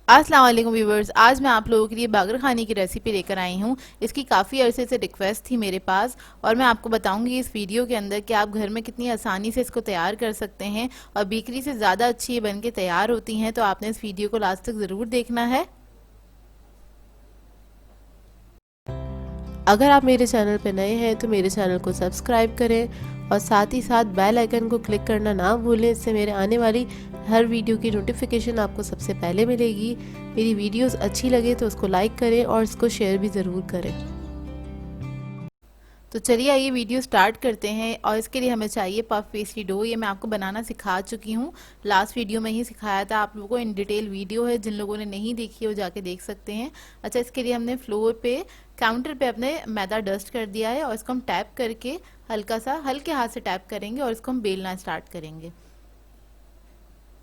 अस्सलाम वालेकुम व्यूवर्स। आज मैं आप लोगों के लिए बागर खानी की रेसिपी लेकर आई हूँ। इसकी काफ़ी अरसे से रिक्वेस्ट थी मेरे पास और मैं आपको बताऊंगी इस वीडियो के अंदर कि आप घर में कितनी आसानी से इसको तैयार कर सकते हैं और बेकरी से ज़्यादा अच्छी ये बन के तैयार होती हैं। तो आपने इस वीडियो को लास्ट तक ज़रूर देखना है। अगर आप मेरे चैनल पर नए हैं तो मेरे चैनल को सब्सक्राइब करें और साथ ही साथ बेल आइकन को क्लिक करना ना भूलें। इससे मेरे आने वाली हर वीडियो की नोटिफिकेशन आपको सबसे पहले मिलेगी। मेरी वीडियोस अच्छी लगे तो उसको लाइक करें और इसको शेयर भी ज़रूर करें। तो चलिए आइए वीडियो स्टार्ट करते हैं। और इसके लिए हमें चाहिए पफ पेस्ट्री डो। ये मैं आपको बनाना सिखा चुकी हूँ, लास्ट वीडियो में ही सिखाया था आप लोगों को। इन डिटेल वीडियो है, जिन लोगों ने नहीं देखी है वो जाके देख सकते हैं। अच्छा, इसके लिए हमने फ्लोर पे काउंटर पे अपने मैदा डस्ट कर दिया है और इसको हम टैप करके हल्के हाथ से टैप करेंगे और इसको हम बेलना स्टार्ट करेंगे।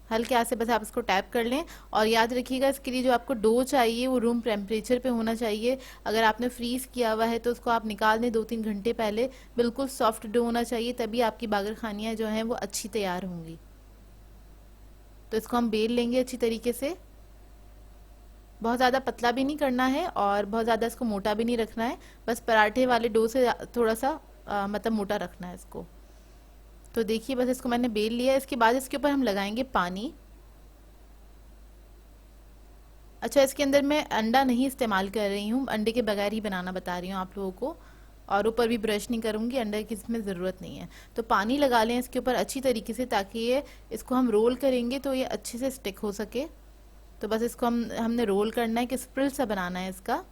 हल्के हाथ से बस आप इसको टैप कर लें। और याद रखिएगा, इसके लिए जो आपको डो चाहिए वो रूम टेम्परेचर पे होना चाहिए। अगर आपने फ्रीज किया हुआ है तो उसको आप निकाल दें 2-3 घंटे पहले। बिल्कुल सॉफ्ट डो होना चाहिए, तभी आपकी बागर खानियाँ जो हैं वो अच्छी तैयार होंगी। तो इसको हम बेल लेंगे अच्छी तरीके से। बहुत ज़्यादा पतला भी नहीं करना है और बहुत ज़्यादा इसको मोटा भी नहीं रखना है। बस पराठे वाले डो से थोड़ा सा मतलब मोटा रखना है इसको। तो देखिए, बस इसको मैंने बेल लिया। इसके बाद इसके ऊपर हम लगाएंगे पानी। अच्छा, इसके अंदर मैं अंडा नहीं इस्तेमाल कर रही हूँ, अंडे के बगैर ही बनाना बता रही हूँ आप लोगों को। और ऊपर भी ब्रश नहीं करूँगी, अंडे की इसमें ज़रूरत नहीं है। तो पानी लगा लें इसके ऊपर अच्छी तरीके से, ताकि ये इसको हम रोल करेंगे तो ये अच्छे से स्टिक हो सके। तो बस इसको हमने रोल करना है कि स्प्रिल सा बनाना है इसका।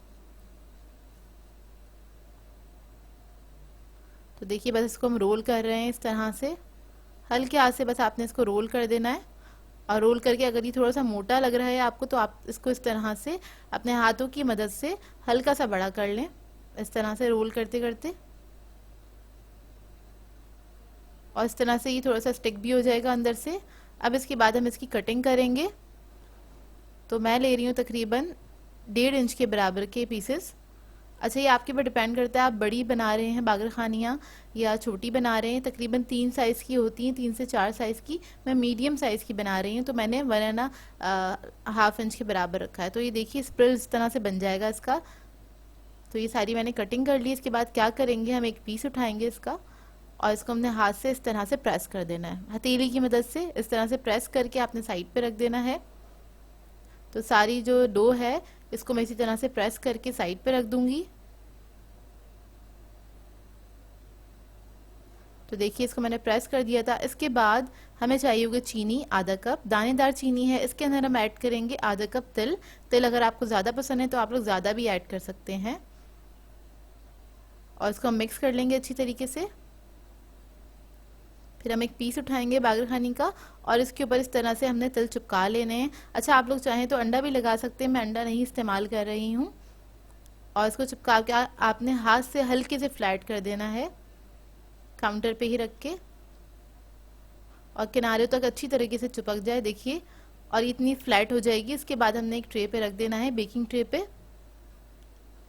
तो देखिए, बस इसको हम रोल कर रहे हैं इस तरह से। हल्के हाथ से बस आपने इसको रोल कर देना है। और रोल करके अगर ये थोड़ा सा मोटा लग रहा है आपको, तो आप इसको इस तरह से अपने हाथों की मदद से हल्का सा बड़ा कर लें, इस तरह से रोल करते करते। और इस तरह से ये थोड़ा सा स्टिक भी हो जाएगा अंदर से। अब इसके बाद हम इसकी कटिंग करेंगे। तो मैं ले रही हूँ तकरीबन 1.5 इंच के बराबर के पीसेस। अच्छा, ये आपके ऊपर डिपेंड करता है, आप बड़ी बना रहे हैं बागर खानियाँ या छोटी बना रहे हैं। तकरीबन 3 साइज़ की होती हैं, 3 से 4 साइज़ की। मैं मीडियम साइज़ की बना रही हूँ, तो मैंने 1.5 इंच के बराबर रखा है। तो ये देखिए, स्प्रिल इस तरह से बन जाएगा इसका। तो ये सारी मैंने कटिंग कर ली। इसके बाद क्या करेंगे, हम एक पीस उठाएंगे इसका और इसको हमने हाथ से इस तरह से प्रेस कर देना है, हथेली की मदद से इस तरह से प्रेस करके आपने साइड पे रख देना है। तो सारी जो डो है इसको मैं इसी तरह से प्रेस करके साइड पे रख दूंगी। तो देखिए, इसको मैंने प्रेस कर दिया था। इसके बाद हमें चाहिए होगा चीनी, आधा कप दानेदार चीनी है। इसके अंदर हम ऐड करेंगे आधा कप तिल। तिल अगर आपको ज़्यादा पसंद है तो आप लोग ज़्यादा भी ऐड कर सकते हैं। और इसको हम मिक्स कर लेंगे अच्छी तरीके से। फिर हम एक पीस उठाएंगे बागर खानी का और इसके ऊपर इस तरह से हमने तिल चिपका लेने हैं। अच्छा, आप लोग चाहें तो अंडा भी लगा सकते हैं, मैं अंडा नहीं इस्तेमाल कर रही हूँ। और इसको चिपका के आपने हाथ से हल्के से फ्लैट कर देना है, काउंटर पे ही रख के। और किनारे तक अच्छी तरीके से चिपक जाए, देखिए। और इतनी फ्लैट हो जाएगी। इसके बाद हमने एक ट्रे पे रख देना है, बेकिंग ट्रे पे।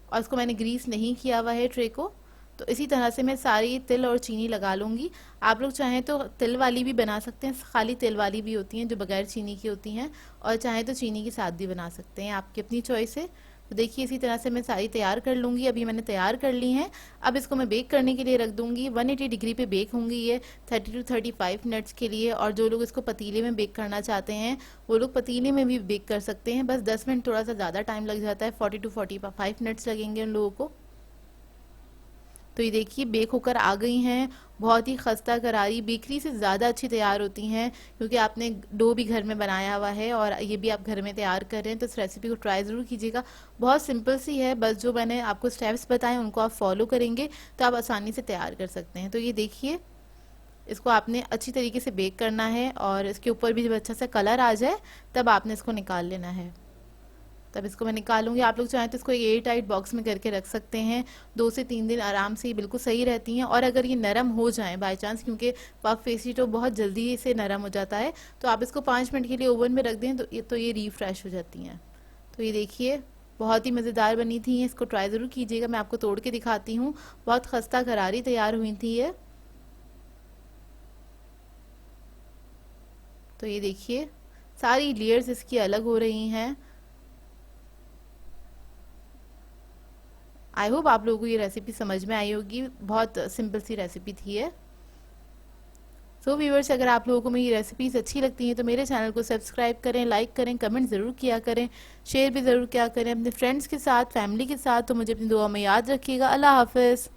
और इसको मैंने ग्रीस नहीं किया हुआ है ट्रे को। तो इसी तरह से मैं सारी तिल और चीनी लगा लूँगी। आप लोग चाहें तो तिल वाली भी बना सकते हैं, खाली तिल वाली भी होती हैं जो बगैर चीनी की होती हैं। और चाहें तो चीनी के साथ भी बना सकते हैं, आपकी अपनी चॉइस है। तो देखिए, इसी तरह से मैं सारी तैयार कर लूँगी। अभी मैंने तैयार कर ली हैं। अब इसको मैं बेक करने के लिए रख दूँगी। 180 डिग्री पे बेक होंगी ये 30 to 35 मिनट्स के लिए। और जो लोग इसको पतीले में बेक करना चाहते हैं वो लोग पतीले में भी बेक कर सकते हैं। बस 10 मिनट थोड़ा सा ज़्यादा टाइम लग जाता है, 40 to 45 मिनट्स लगेंगे उन लोगों को। तो ये देखिए, बेक होकर आ गई हैं। बहुत ही खस्ता करारी, बेकरी से ज़्यादा अच्छी तैयार होती हैं, क्योंकि आपने डो भी घर में बनाया हुआ है और ये भी आप घर में तैयार कर रहे हैं। तो इस रेसिपी को ट्राई ज़रूर कीजिएगा। बहुत सिंपल सी है, बस जो मैंने आपको स्टेप्स बताए उनको आप फॉलो करेंगे तो आप आसानी से तैयार कर सकते हैं। तो ये देखिए, इसको आपने अच्छी तरीके से बेक करना है और इसके ऊपर भी जब अच्छा सा कलर आ जाए तब आपने इसको निकाल लेना है। तब इसको मैं निकालूंगी। आप लोग चाहें तो इसको एक एयर टाइट बॉक्स में करके रख सकते हैं। 2 से 3 दिन आराम से ये बिल्कुल सही रहती हैं। और अगर ये नरम हो जाए बाय चांस, क्योंकि पफ पेस्ट्री तो बहुत जल्दी से नरम हो जाता है, तो आप इसको 5 मिनट के लिए ओवन में रख दें तो ये रीफ्रेश हो जाती हैं। तो ये देखिए, बहुत ही मज़ेदार बनी थी। इसको ट्राई ज़रूर कीजिएगा। मैं आपको तोड़ के दिखाती हूँ। बहुत खस्ता करारी तैयार हुई थी ये। तो ये देखिए, सारी लेयर्स इसकी अलग हो रही हैं। आई होप आप लोगों को ये रेसिपी समझ में आई होगी, बहुत सिंपल सी रेसिपी थी ये। सो व्यूअर्स, अगर आप लोगों को मेरी रेसिपीज़ अच्छी लगती हैं तो मेरे चैनल को सब्सक्राइब करें, लाइक करें, कमेंट ज़रूर किया करें, शेयर भी ज़रूर किया करें अपने फ्रेंड्स के साथ, फैमिली के साथ। तो मुझे अपनी दुआ में याद रखिएगा। अल्लाह हाफ़िज़।